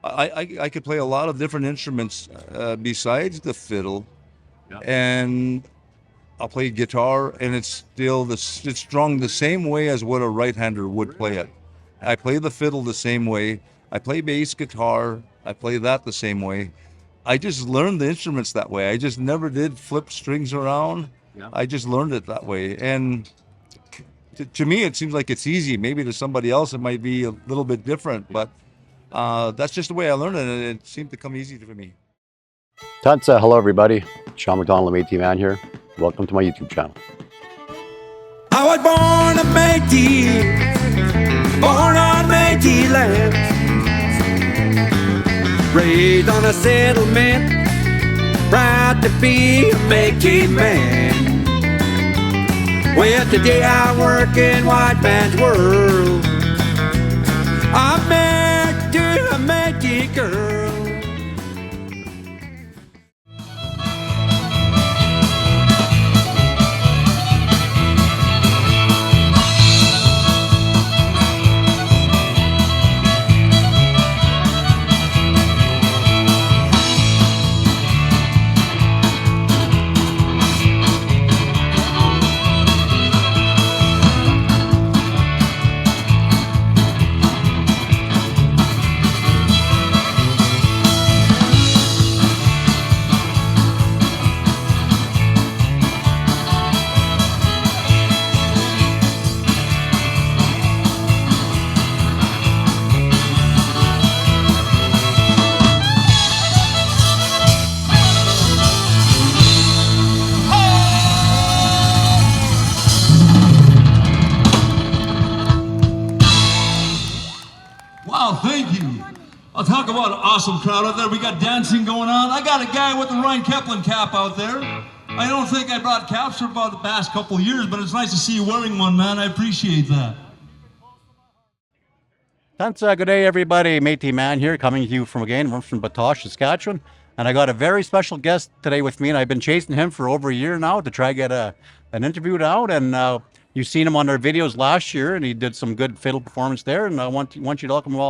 I could play a lot of different instruments besides the fiddle, Yeah. and I'll play guitar, and it's strung the same way as what a right-hander would play it. I play the fiddle the same way. I play bass guitar. I play that the same way. I just learned the instruments that way. I just never did flip strings around. Yeah. I just learned it that way. And to me, it seems like it's easy. Maybe to somebody else, it might be a little bit different, but that's just the way I learned it, and it seemed to come easy for me. Tânsi, hello everybody. Sean McDonald, the Métis man here. Welcome to my YouTube channel. I was born a Métis, born on Métis land, raised on a settlement, proud to be a Métis man. Well, today I work in white man's world. I'm married to a Métis girl. Wow, thank you. I'll talk about an awesome crowd out there. We got dancing going on. I got a guy with the Ryan Keplin cap out there. I don't think I brought caps for about the past couple of years, but it's nice to see you wearing one, man. I appreciate that. Tânsi, good day everybody. Métis man here, coming to you from Batoche, Saskatchewan. And I got a very special guest today with me, and I've been chasing him for over a year now to try to get an interview out. And you've seen him on our videos last year, and he did some good fiddle performance there. And I want you to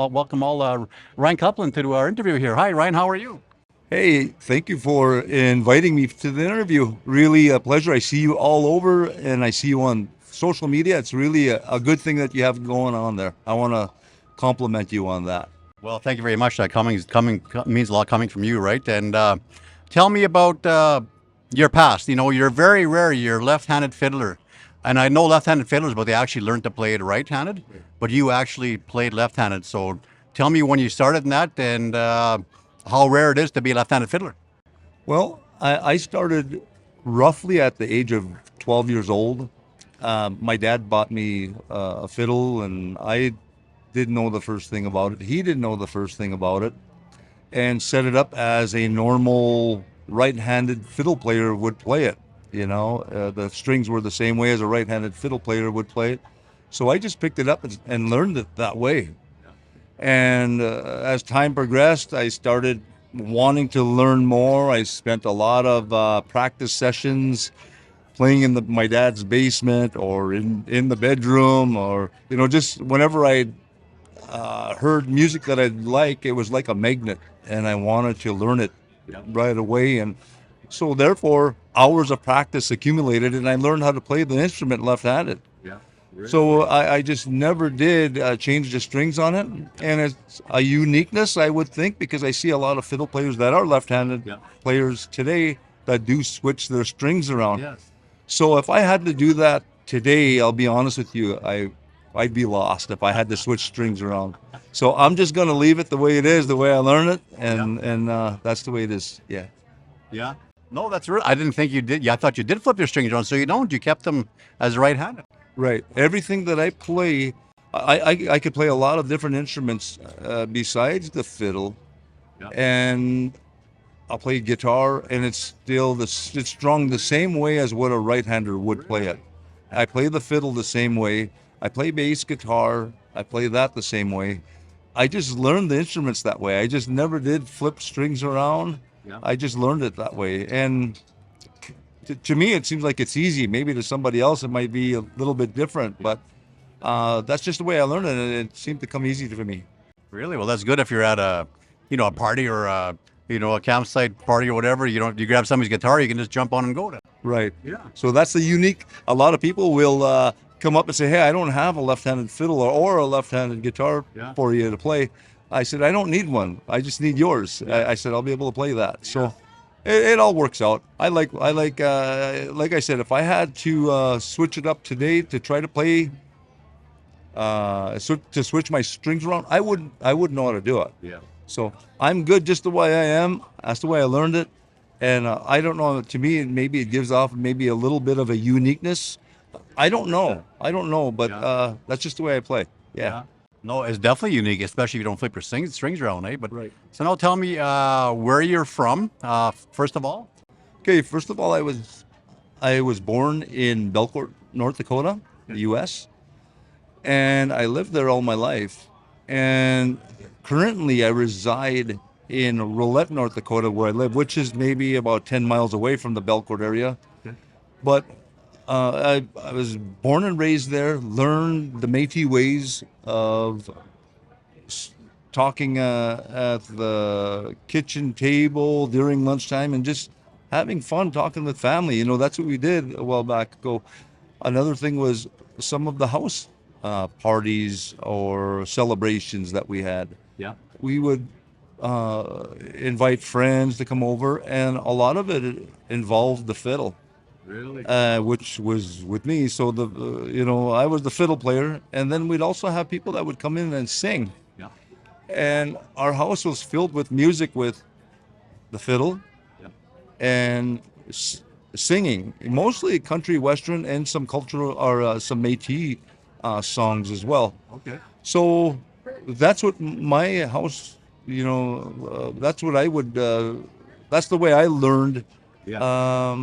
welcome Ryan Keplin to our interview here. Hi, Ryan. How are you? Hey, thank you for inviting me to the interview. Really a pleasure. I see you all over, and I see you on social media. It's really a good thing that you have going on there. I want to compliment you on that. Well, thank you very much. That means a lot coming from you, right? And tell me about your past. You know, you're very rare. You're a left-handed fiddler. And I know left-handed fiddlers, but they actually learned to play it right-handed. But you actually played left-handed. So tell me when you started in that, and how rare it is to be a left-handed fiddler. Well, I started roughly at the age of 12 years old. My dad bought me a fiddle, and I didn't know the first thing about it. He didn't know the first thing about it, and set it up as a normal right-handed fiddle player would play it. You know, the strings were the same way as a right-handed fiddle player would play it. So I just picked it up and learned it that way. And as time progressed, I started wanting to learn more. I spent a lot of practice sessions playing in my dad's basement, or in the bedroom, or, you know, just whenever I heard music that I'd like, it was like a magnet, and I wanted to learn it right away. And so therefore, hours of practice accumulated, and I learned how to play the instrument left-handed. Yeah. Really? So I just never did change the strings on it. And it's a uniqueness, I would think, because I see a lot of fiddle players that are left-handed players today that do switch their strings around. Yes. So if I had to do that today, I'll be honest with you, I'd be lost if I had to switch strings around. So I'm just going to leave it the way it is, the way I learn it, and that's the way it is. Yeah. Yeah. No, that's real. I didn't think you did. Yeah, I thought you did flip your strings around, so you don't. You kept them as right-handed. Right. Everything that I play, I could play a lot of different instruments besides the fiddle, and I'll play guitar, and it's strung the same way as what a right-hander would play it. I play the fiddle the same way. I play bass guitar. I play that the same way. I just learned the instruments that way. I just never did flip strings around. I just learned it that way. And to me, it seems like it's easy. Maybe to somebody else, it might be a little bit different, but that's just the way I learned it, and it seemed to come easy for me. Really? Well, that's good if you're at a party or a campsite party or whatever. You grab somebody's guitar, you can just jump on and go to. Right. Yeah. So that's the unique. A lot of people will come up and say, "Hey, I don't have a left-handed fiddle or a left-handed guitar Yeah. for you to play." I said, "I don't need one. I just need yours." I said, "I'll be able to play that." So it all works out. I like I said, if I had to switch it up today to try to play, to switch my strings around, I wouldn't know how to do it. Yeah. So I'm good just the way I am. That's the way I learned it. And I don't know, to me, maybe it gives off maybe a little bit of a uniqueness. I don't know, but that's just the way I play. Yeah. No, it's definitely unique, especially if you don't flip your strings around, eh? But Right. So now tell me where you're from, first of all. Okay, first of all, I was born in Belcourt, North Dakota, the U.S., and I lived there all my life. And currently I reside in Rolette, North Dakota, where I live, which is maybe about 10 miles away from the Belcourt area. Okay. But I was born and raised there, learned the Métis ways of talking at the kitchen table during lunchtime and just having fun talking with family. That's what we did a while back ago. Another thing was some of the house parties or celebrations that we had. Yeah. We would invite friends to come over, and a lot of it involved the fiddle. Really? Which was with me. So I was the fiddle player, and then we'd also have people that would come in and sing. Yeah. And our house was filled with music with the fiddle and singing, mostly country western and some cultural or some Métis songs as well. Okay. So that's what my house, that's what I would. That's the way I learned. Yeah.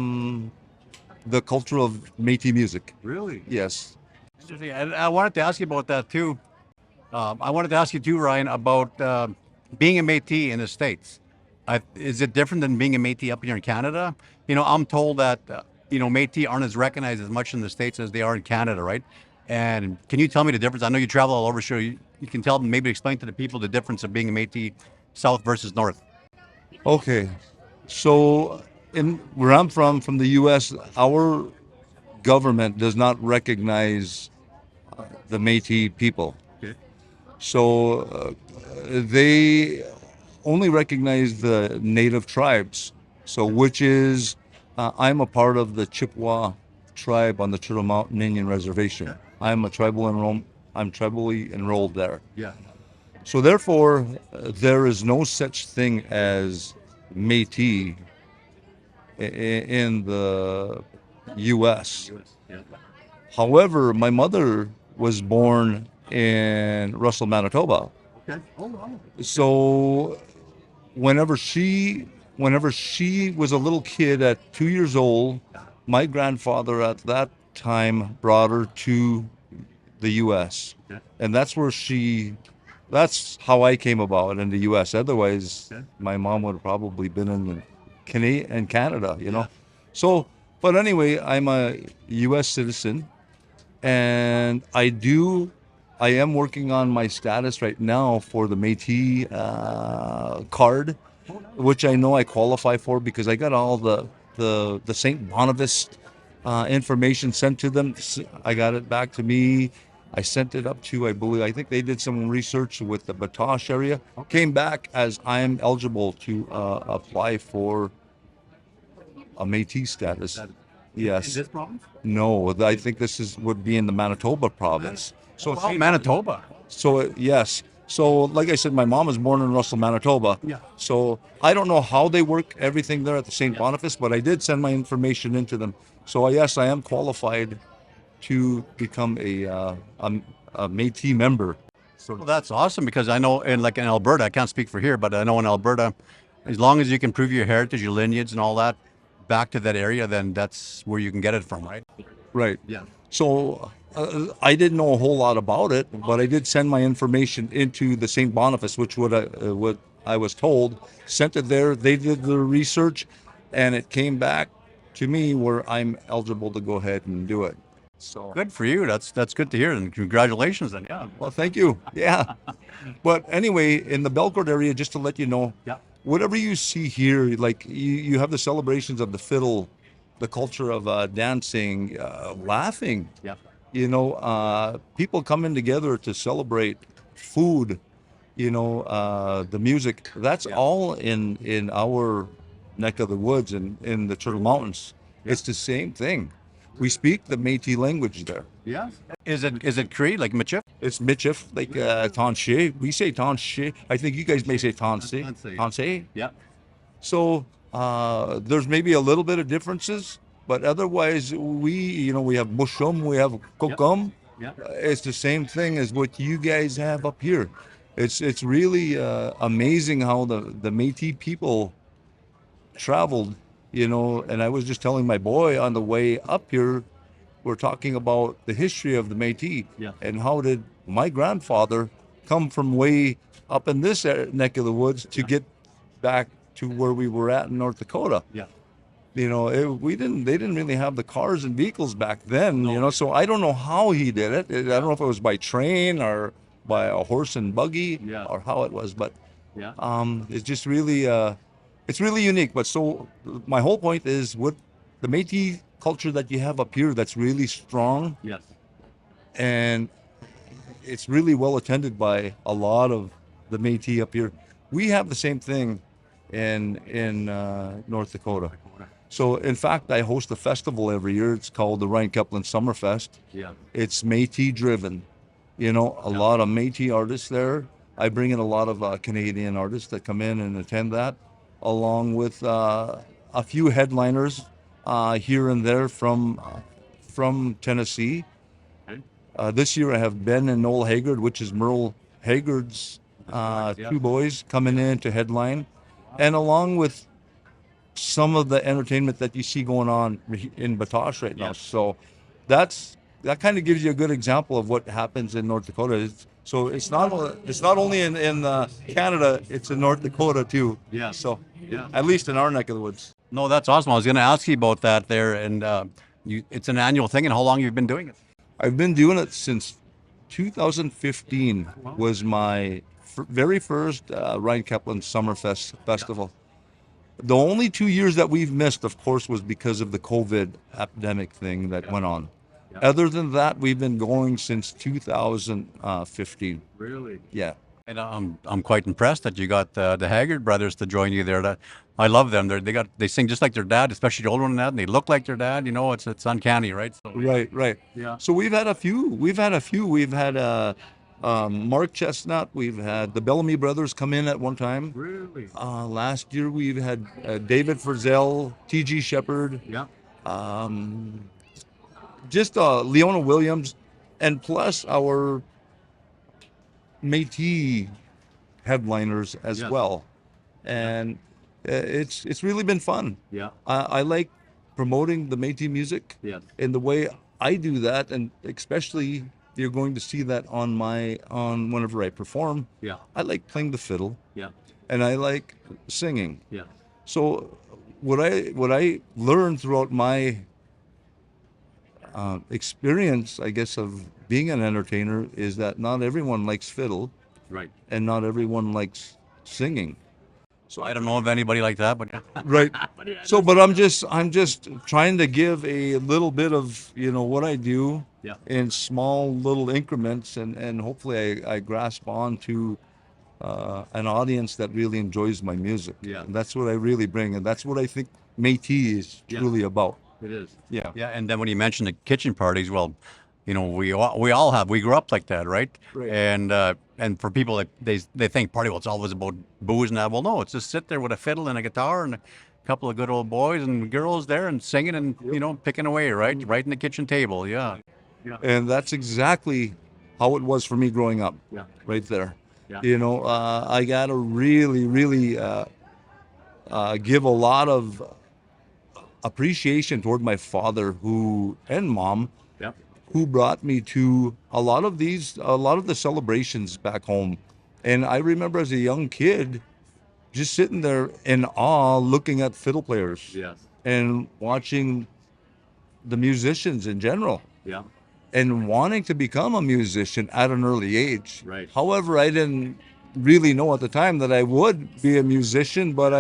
The culture of Métis music. Really? Yes. Interesting. And I wanted to ask you about that too. I wanted to ask you too, Ryan, about being a Métis in the States. Is it different than being a Métis up here in Canada? I'm told that, Métis aren't as recognized as much in the States as they are in Canada, right? And can you tell me the difference? I know you travel all over, so you can tell them, maybe explain to the people the difference of being a Métis South versus North. Okay. So where I'm from the U.S., our government does not recognize the Métis people. Okay. So they only recognize the native tribes. So which is, I'm a part of the Chippewa tribe on the Turtle Mountain Indian Reservation. I'm tribally enrolled there. Yeah. So therefore, there is no such thing as Métis in the U.S. Yeah. However, my mother was born in Russell, Manitoba. Okay. Oh, wow. So whenever she was a little kid at 2 years old, my grandfather at that time brought her to the U.S. Okay. And that's how I came about in the U.S. Otherwise, my mom would have probably been in Canada, Yeah. So, but anyway, I'm a U.S. citizen, and I am working on my status right now for the Métis card, which I know I qualify for because I got all the St. Boniface information sent to them. I got it back to me. I sent it up to, I think they did some research with the Batoche area. Came back as I am eligible to apply for a Métis status. Yes. In this province? No, I think this would be in the Manitoba province. So Oh, Manitoba. So yes. So like I said, my mom was born in Russell, Manitoba. Yeah. So I don't know how they work everything there at the St. Boniface, but I did send my information into them. So yes, I am qualified to become a Métis member. So Well, that's awesome because I know in Alberta, I can't speak for here, but I know in Alberta, as long as you can prove your heritage, your lineage, and all that back to that area, then that's where you can get it from, right? right. Yeah. So I didn't know a whole lot about it, but I did send my information into the St. Boniface, which what I was told. Sent it there. They did the research, and it came back to me where I'm eligible to go ahead and do it. So Good for you. That's good to hear, and congratulations. Then, yeah. well, thank you. Yeah. But anyway, in the Belcourt area, just to let you know, Yeah. whatever you see here, like you have the celebrations of the fiddle, the culture of dancing, laughing. Yeah. People coming together to celebrate food, the music. That's Yeah. all in our neck of the woods and in the Turtle Mountains. It's the same thing. We speak the Métis language there. Yeah. Is it Cree like Michif? It's Michif, like Tânsi. We say Tânsi. I think you guys may say Tânsi. Tânsi. Tânsi. Yeah. So there's maybe a little bit of differences, but otherwise we have Mushum, we have Kokum. Yeah. It's the same thing as what you guys have up here. It's really amazing how the Métis people traveled, and I was just telling my boy on the way up here, we're talking about the history of the Métis. Yeah. And how did my grandfather come from way up in this neck of the woods to get back to where we were at in North Dakota. Yeah. They didn't really have the cars and vehicles back then, so I don't know how he did it. I don't know if it was by train or by a horse and buggy or how it was, but Yeah. it's just really, it's really unique. But so my whole point is what the Métis culture that you have up here that's really strong, Yes. and it's really well attended by a lot of the Métis up here. We have the same thing in North Dakota. So in fact, I host a festival every year. It's called the Ryan Keplin Summer Fest. Yeah. It's Métis driven. A lot of Métis artists there. I bring in a lot of Canadian artists that come in and attend that, along with a few headliners here and there from Tennessee. Okay. This year I have Ben and Noel Haggard, which is Merle Haggard's two boys coming in to headline, and along with some of the entertainment that you see going on in Batoche right now. Yes. So that kind of gives you a good example of what happens in North Dakota. It's not only in Canada, it's in North Dakota too. Yeah. So Yeah. at least in our neck of the woods. No, that's awesome. I was going to ask you about that there, and it's an annual thing. And how long you've been doing it? I've been doing it since 2015 was my very first Ryan Keplin Summer Fest festival. The only 2 years that we've missed, of course, was because of the COVID epidemic thing that went on. Other than that, we've been going since 2015. Really? Yeah. And I'm quite impressed that you got the Haggard brothers to join you there. I love them. They sing just like their dad, especially the older one, and they look like their dad. It's uncanny, right? So, Right. Yeah. So we've had a few. We've had Mark Chestnut. We've had the Bellamy brothers come in at one time. Really? Last year we've had David Frizzell, T.G. Shepard, Yeah. just Leona Williams, and plus our Métis headliners as Yes. well. And it's really been fun. Yeah. I like promoting the Métis music. Yes. And the way I do that, and especially you're going to see that on whenever I perform. Yeah. I like playing the fiddle, Yeah. and I like singing. Yeah. So what I learned throughout my experience, I guess, of being an entertainer is that not everyone likes fiddle, Right. and not everyone likes singing. So I don't know of anybody like that, but yeah. Right. So, but I'm just trying to give a little bit of what I do Yeah. in small little increments, and hopefully I grasp on to an audience that really enjoys my music. Yeah. And that's what I really bring, and that's what I think Métis is Yeah. truly about. It is. Yeah. Yeah, and then when you mention the kitchen parties, well, we grew up like that, right? Right. And for people that they think party, well, it's always about booze and that. Well, no, it's just sit there with a fiddle and a guitar and a couple of good old boys and girls there and singing and picking away, right in the kitchen table. Yeah. And that's exactly how it was for me growing up. Yeah. Right there. Yeah. I got to really, really give a lot of appreciation toward my father and mom, Yep. who brought me to a lot of the celebrations back home. And I remember as a young kid just sitting there in awe looking at fiddle players Yes. and watching the musicians in general. Yeah. and wanting to become a musician at an early age. Right. However, I didn't really know at the time that I would be a musician, but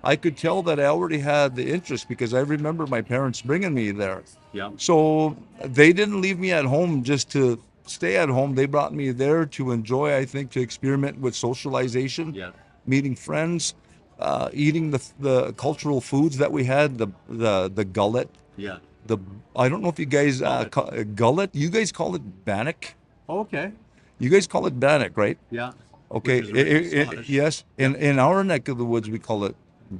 I could tell that I already had the interest because I remember my parents bringing me there. Yeah. So they didn't leave me at home just to stay at home. They brought me there to enjoy, I think, to experiment with socialization, Yeah. meeting friends, eating the cultural foods that we had, the gullet. Yeah. I don't know if you guys Gullet. gullet. You guys call it bannock. Okay. You guys call it bannock, right? Yeah. Okay. Which is really Scottish. Yes. In our neck of the woods, we call it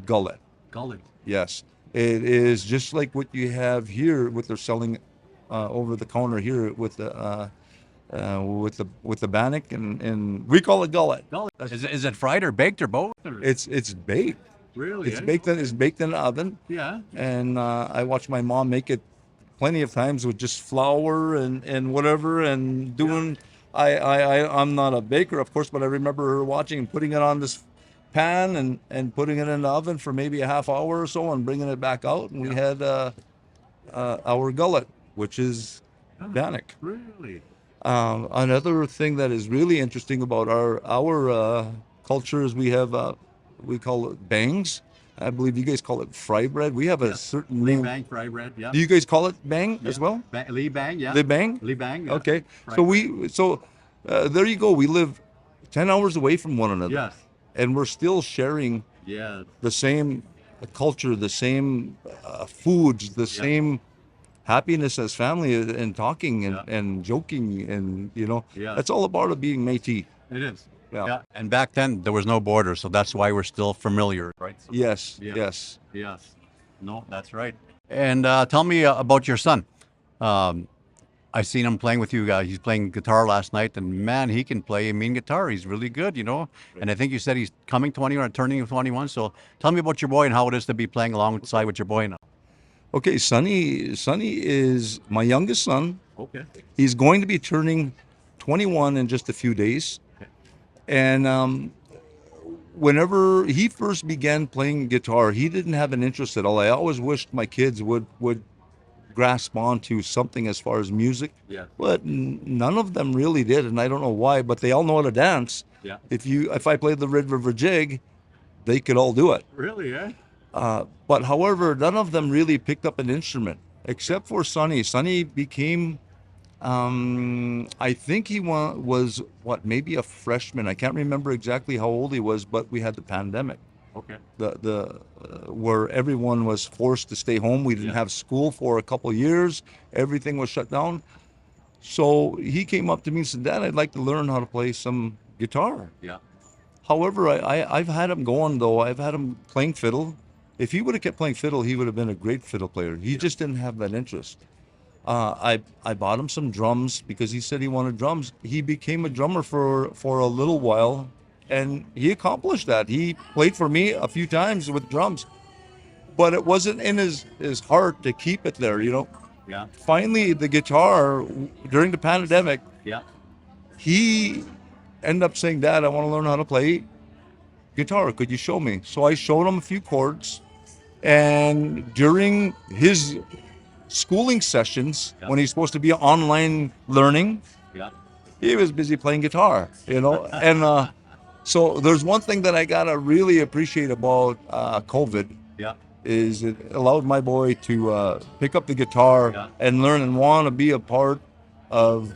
gullet. Gullet. Yes. It is just like what you have here, what they're selling over the counter here with the bannock, and we call it gullet. Gullet. Is it fried or baked or both? Or? It's baked. Really? It's baked in an oven. Yeah. And I watched my mom make it plenty of times with just flour and whatever and doing. I'm not a baker, of course, but I remember her watching and putting it on this pan and putting it in the oven for maybe a half hour or so and bringing it back out, and we had our gullet, which is bannock. Really? Another thing that is really interesting about our culture is we have we call it bangs. I believe you guys call it fry bread. We have a certain Lee name. bang, fry bread. Yeah. Do you guys call it bang as well? Lee bang. Yeah. The bang? Lee bang. Yeah. Okay. Fry So there you go. We live 10 hours away from one another. Yes. And we're still sharing Yeah. the same culture, the same foods, the same happiness as family and talking and joking and Yeah. that's all a part of being Métis. It is. Yeah. And back then there was no border, so that's why we're still familiar, right? So, Yes. Yeah. Yes. Yes. No, that's right. And tell me about your son. I seen him playing with you. He's playing guitar last night, and man, he can play a mean guitar. He's really good, And I think you said he's coming 20 or turning 21. So tell me about your boy and how it is to be playing alongside with your boy now. Okay, Sonny is my youngest son. Okay. He's going to be turning 21 in just a few days. And whenever he first began playing guitar, he didn't have an interest at all. I always wished my kids would grasp onto something as far as music. Yeah. But none of them really did, and I don't know why, but they all know how to dance. Yeah. If I played the Red River Jig, they could all do it. Really, eh? But however, none of them really picked up an instrument except for Sonny. Sonny became, I think he was maybe a freshman. I can't remember exactly how old he was, but we had the pandemic. Okay. Where everyone was forced to stay home. We didn't have school for a couple of years. Everything was shut down. So he came up to me and said, "Dad, I'd like to learn how to play some guitar." Yeah. However, I've had him going though. I've had him playing fiddle. If he would have kept playing fiddle, he would have been a great fiddle player. He just didn't have that interest. I bought him some drums because he said he wanted drums. He became a drummer for a little while, and he accomplished that. He played for me a few times with drums, but it wasn't in his heart to keep it there, Yeah. Finally, the guitar, during the pandemic, Yeah. he ended up saying, "Dad, I want to learn how to play guitar. Could you show me?" So I showed him a few chords. And during his schooling sessions, when he's supposed to be online learning, Yeah. he was busy playing guitar, And so there's one thing that I gotta really appreciate about COVID Yeah. is it allowed my boy to pick up the guitar and learn and want to be a part of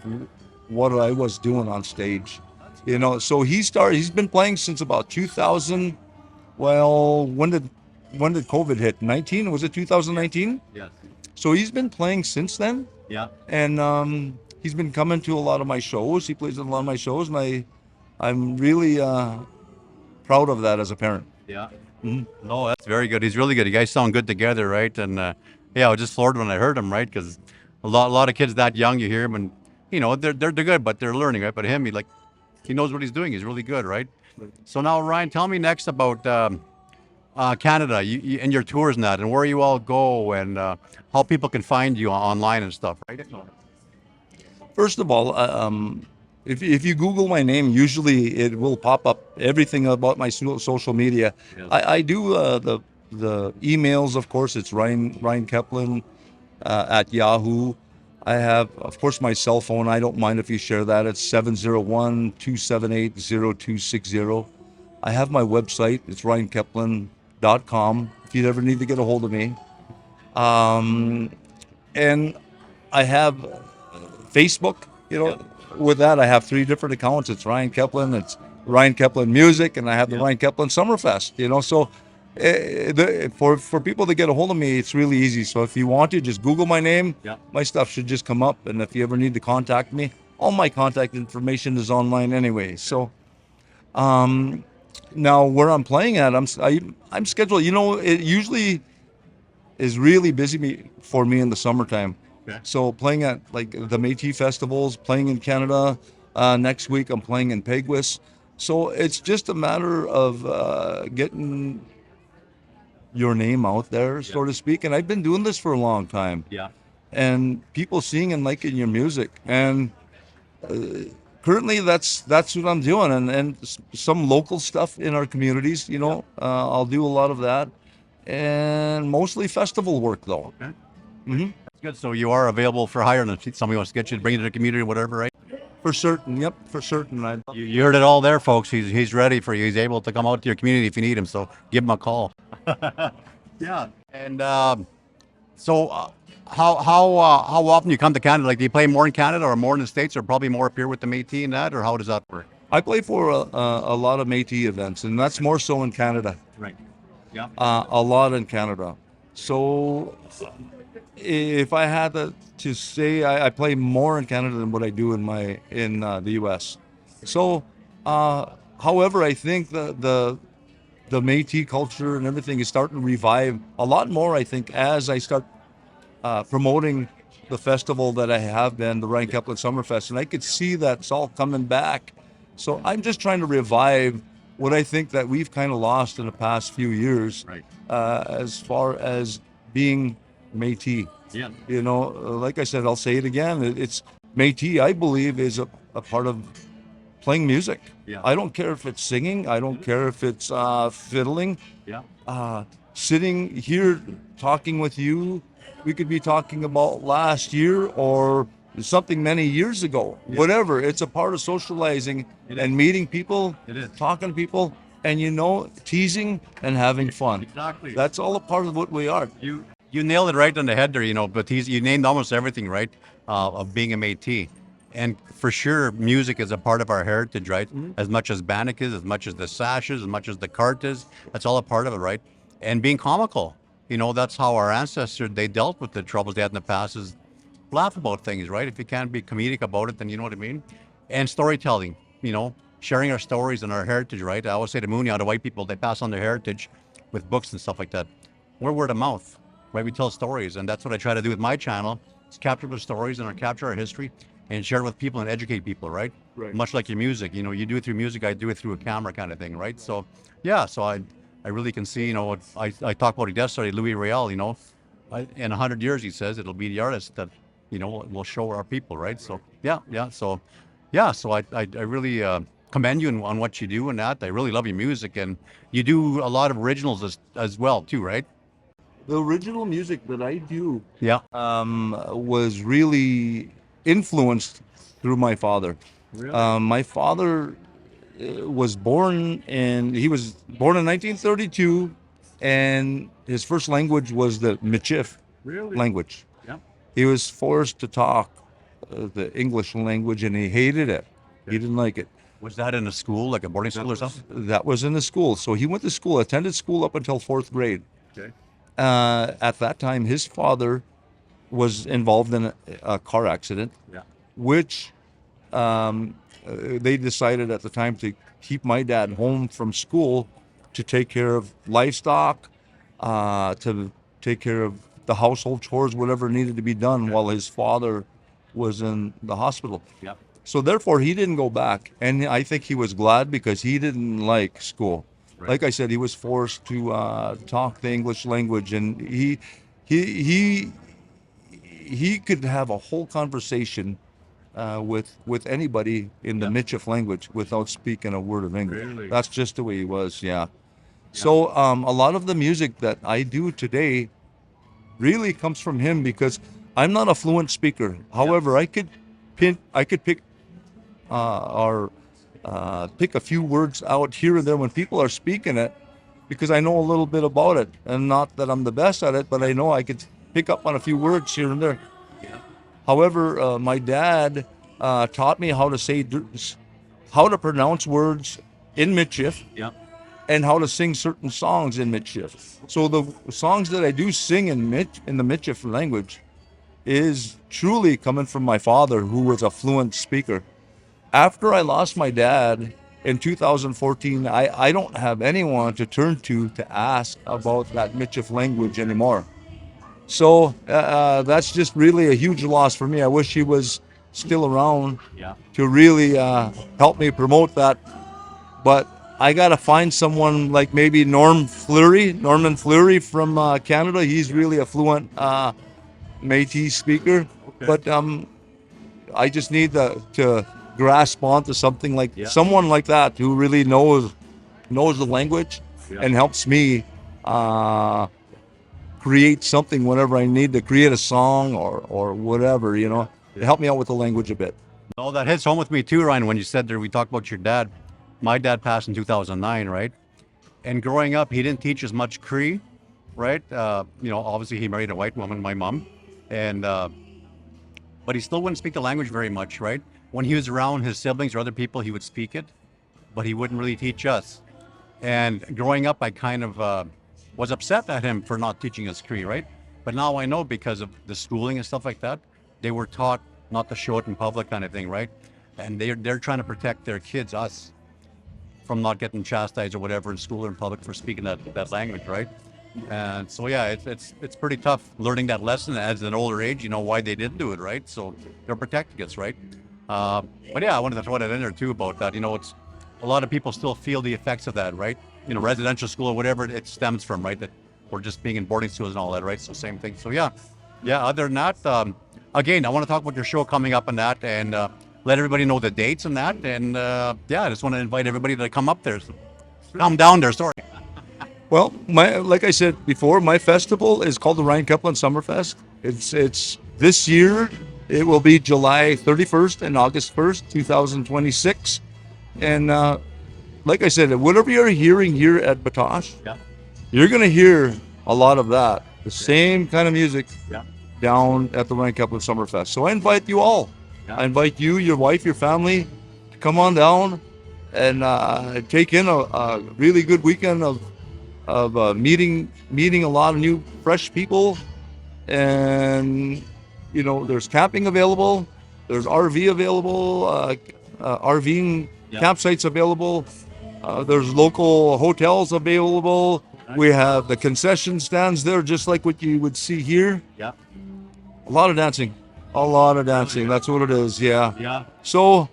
what I was doing on stage. So he's been playing since about 2000. Well, when did COVID hit? 19? Was it 2019? Yes. So he's been playing since then. Yeah. And he's been coming to a lot of my shows. He plays at a lot of my shows, and I'm really proud of that as a parent. Yeah. Mm-hmm. No, that's very good. He's really good. You guys sound good together, right? And I was just floored when I heard him, right? Because a lot of kids that young, you hear him, and they're good, but they're learning, right? But him, he knows what he's doing. He's really good, right? So now, Ryan, tell me next about Canada and your tours and that, and where you all go, and how people can find you online and stuff, right? First of all, if you Google my name, usually it will pop up everything about my social media. Yes. I do the emails, of course. It's Ryan Keplin at Yahoo. I have, of course, my cell phone. I don't mind if you share that. It's 701-278-0260. I have my website. It's ryankeplin.com if you ever need to get a hold of me. And I have Facebook, with that I have 3 different accounts. It's Ryan Keplin, it's Ryan Keplin Music, and I have the Ryan Keplin Summer Fest, so for people to get a hold of me, it's really easy. So if you want to, just Google my name. My stuff should just come up, and if you ever need to contact me, all my contact information is online anyway. So now where I'm playing at, I'm scheduled, it usually is really busy for me in the summertime. Okay. So playing at like the Métis festivals, playing in Canada. Next week I'm playing in Peguis. So it's just a matter of getting your name out there, so to speak. And I've been doing this for a long time. Yeah. And people seeing and liking your music. And currently that's what I'm doing. And some local stuff in our communities, I'll do a lot of that. And mostly festival work, though. Okay. Mm-hmm. That's good. So you are available for hire, and if somebody wants to get you to bring you to the community or whatever, right? For certain. Yep, for certain. You heard it all there, folks. He's ready for you. He's able to come out to your community if you need him. So give him a call. Yeah. And so how often you come to Canada? Like, do you play more in Canada or more in the States, or probably more up here with the Métis and that, or how does that work? I play for a lot of Métis events, and that's more so in Canada. Right. Yeah. A lot in Canada. So if I had to say, I play more in Canada than what I do in the U.S. So, however, I think the Métis culture and everything is starting to revive a lot more, I think, as I start promoting the festival that I have been, the Ryan Keplin Summer Fest, and I could see that's all coming back. So I'm just trying to revive what I think that we've kind of lost in the past few years, Right. As far as being Métis. Yeah. Like I said, I'll say it again. It's Métis, I believe, is a part of playing music. Yeah. I don't care if it's singing. I don't care if it's fiddling. Yeah. Sitting here talking with you, we could be talking about last year or something many years ago. Yeah. Whatever. It's a part of socializing and meeting people, talking to people, and teasing and having fun. Exactly. That's all a part of what we are. You nailed it right on the head there, but you named almost everything, right, of being a Métis. And for sure, music is a part of our heritage, right? Mm-hmm. As much as bannock is, as much as the sash is, as much as the cart is, that's all a part of it, right? And being comical, that's how our ancestors, they dealt with the troubles they had in the past, is laugh about things, right? If you can't be comedic about it, then you know what I mean? And storytelling, sharing our stories and our heritage, right? I always say to Mooney, the white people, they pass on their heritage with books and stuff like that. We're word of mouth, right? We tell stories, and that's what I try to do with my channel, is capture the stories and capture our history and share it with people and educate people, right? Right. Much like your music, you do it through music, I do it through a camera kind of thing, right? So, yeah, so I really can see, I talk about it yesterday, Louis Riel, in 100 years, he says, it'll be the artist that, will show our people, right? So, so I really commend you on what you do and that. I really love your music, and you do a lot of originals as well, too, right? The original music that I do was really influenced through my father. Really? My father was born in 1932, and his first language was the Michif language. Yeah. He was forced to talk the English language, and he hated it. He didn't like it. Was that in a school, like a boarding school or something? That was in the school. So he went to school, attended school up until 4th grade. Okay. At that time, his father was involved in a car accident, which they decided at the time to keep my dad home from school to take care of livestock, to take care of the household chores, whatever needed to be done while his father was in the hospital. Yeah. So therefore, he didn't go back, and I think he was glad because he didn't like school. Right. Like I said, he was forced to talk the English language, and he could have a whole conversation with anybody in the Michif language without speaking a word of English. Really? That's just the way he was. Yeah. So a lot of the music that I do today really comes from him, because I'm not a fluent speaker. However, I could pick pick a few words out here and there when people are speaking it, because I know a little bit about it, and not that I'm the best at it, but I know I could pick up on a few words here and there. However, my dad taught me how to pronounce words in Michif, and how to sing certain songs in Michif. So the songs that I do sing in the Michif language is truly coming from my father, who was a fluent speaker. After I lost my dad in 2014, I don't have anyone to turn to ask about that Michif language anymore. So that's just really a huge loss for me. I wish he was still around to really help me promote that. But I got to find someone like maybe Norman Fleury from Canada. He's really a fluent Métis speaker. Okay. But I just need to grasp onto something like someone like that who really knows the language and helps me create something whenever I need to create a song or whatever, to help me out with the language a bit. Oh, that hits home with me too, Ryan, when you said there, we talked about your dad. My dad passed in 2009, right? And growing up, he didn't teach as much Cree, right? Obviously he married a white woman, my mom, and but he still wouldn't speak the language very much, right? When he was around his siblings or other people, he would speak it, but he wouldn't really teach us. And growing up, I kind of was upset at him for not teaching us Cree, right? But now I know, because of the schooling and stuff like that, they were taught not to show it in public, kind of thing, right? And they're trying to protect their kids, us, from not getting chastised or whatever in school or in public for speaking that language, right? And so it's pretty tough learning that lesson as an older age, why they didn't do it, right? So they're protecting us, right? But yeah, I wanted to throw that in there too about that. It's a lot of people still feel the effects of that, right? Residential school or whatever it stems from, right? That we're just being in boarding schools and all that, right? So same thing. So yeah. Other than that, again, I want to talk about your show coming up and that, and let everybody know the dates and that. And I just want to invite everybody to come up there. Come down there. Sorry. Well, like I said before, my festival is called the Ryan Keplin Summer Fest. It's this year. It will be July 31st and August 1st, 2026. And like I said, whatever you're hearing here at Batoche, you're going to hear a lot of that. The same kind of music down at the Ryan Keplin Summer Fest. So I invite you all. I invite you, your wife, your family to come on down and take in a really good weekend of meeting a lot of new, fresh people. And there's camping available, there's RV available, RVing campsites available, there's local hotels available. We have the concession stands there, just like what you would see here. A lot of dancing. That's what it is. So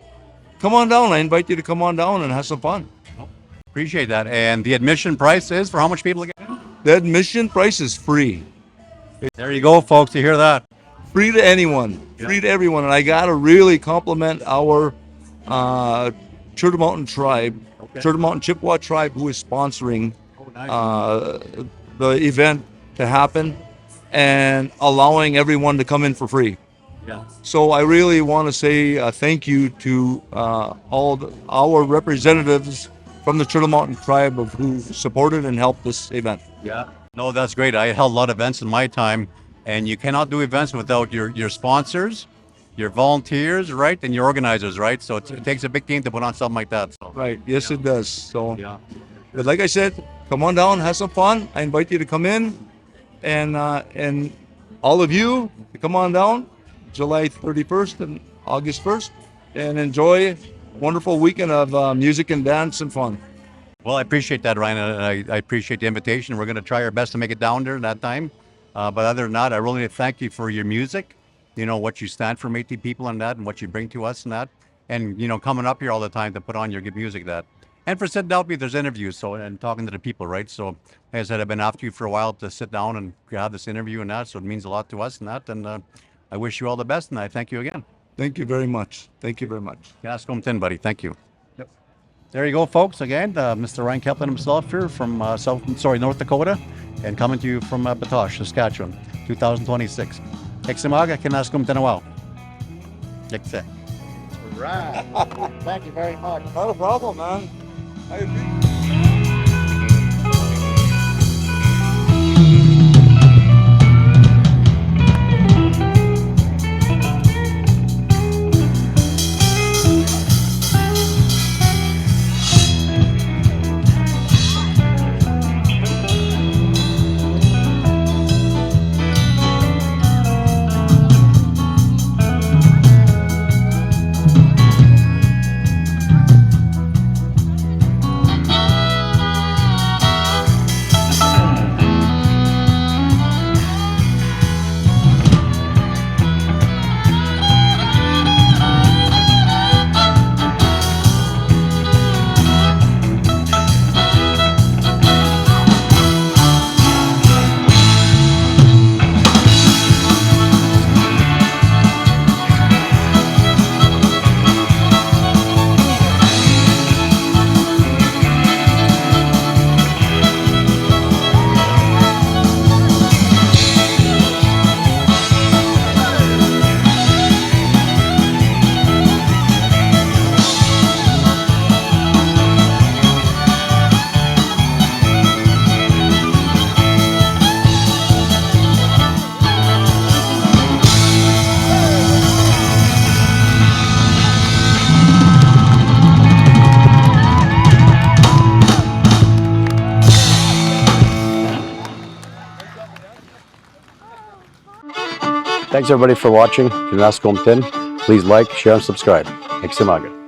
come on down. I invite you to come on down and have some fun. Appreciate that. And the admission price is for how much people again? The admission price is free. There you go, folks. You hear that? Free to anyone, free to everyone. And I got to really compliment our Turtle Mountain tribe, Turtle Mountain Chippewa tribe, who is sponsoring the event to happen and allowing everyone to come in for free. So I really want to say thank you to all our representatives from the Turtle Mountain tribe who supported and helped this event. No, that's great. I held a lot of events in my time, and you cannot do events without your sponsors, your volunteers, right, and your organizers, right? So it takes a big team to put on something like that. So. Right. Yes, it does. So, but like I said, come on down, have some fun. I invite you to come in, and all of you to come on down, July 31st and August 1st, and enjoy a wonderful weekend of music and dance and fun. Well, I appreciate that, Ryan, and I appreciate the invitation. We're going to try our best to make it down there that time. But other than that, I really thank you for your music, what you stand for Métis people and that, and what you bring to us and that. And, coming up here all the time to put on your good music that. And for sitting down with me, there's interviews, and talking to the people, right? So, like I said, I've been after you for a while to sit down and have this interview and that, so it means a lot to us and that. And I wish you all the best, and I thank you again. Thank you very much. Thank you very much. Gascombe, buddy. Thank you. There you go, folks. Again, Mr. Ryan Keplin himself here from North Dakota, and coming to you from Batoche, Saskatchewan, 2026. Eximaga, kinaskum tenawao. Exe. Right. Thank you very much. Not a problem, man. I agree. Thanks everybody for watching. Please like, share, and subscribe. Eximaga.